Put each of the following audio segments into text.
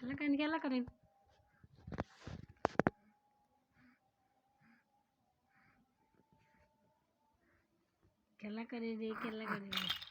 খেলা করেন খেলা করে রে খেলা করে রে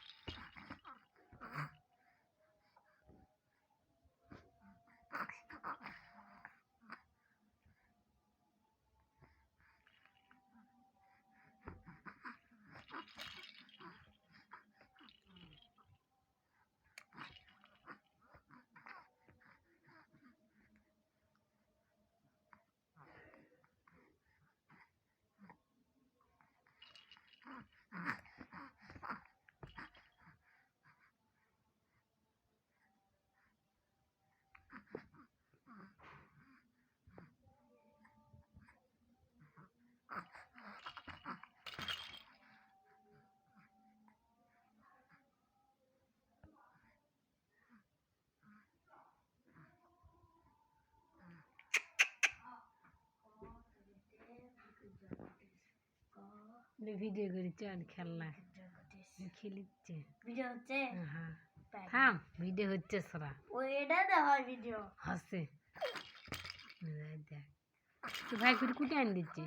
ভিডিও করেছে আর খেলনা খেলিচ্ছে ভিডিও হচ্ছে হ্যাঁ থাম ভিডিও হচ্ছে সারা ওইটা তো হয় ভিডিও হাসে দেখ তো ভাই ফির কুটে আন দিচ্ছে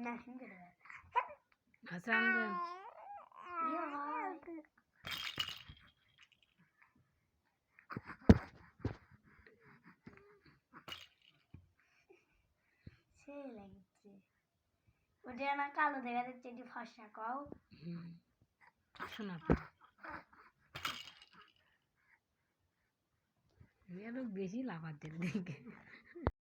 না শুনতে হাসে আমরা সে লাগছে ওটা না কালো দেখা যাচ্ছে এটি ফর্সা কও শোনা বেশি লাফাচ্ছে দেখে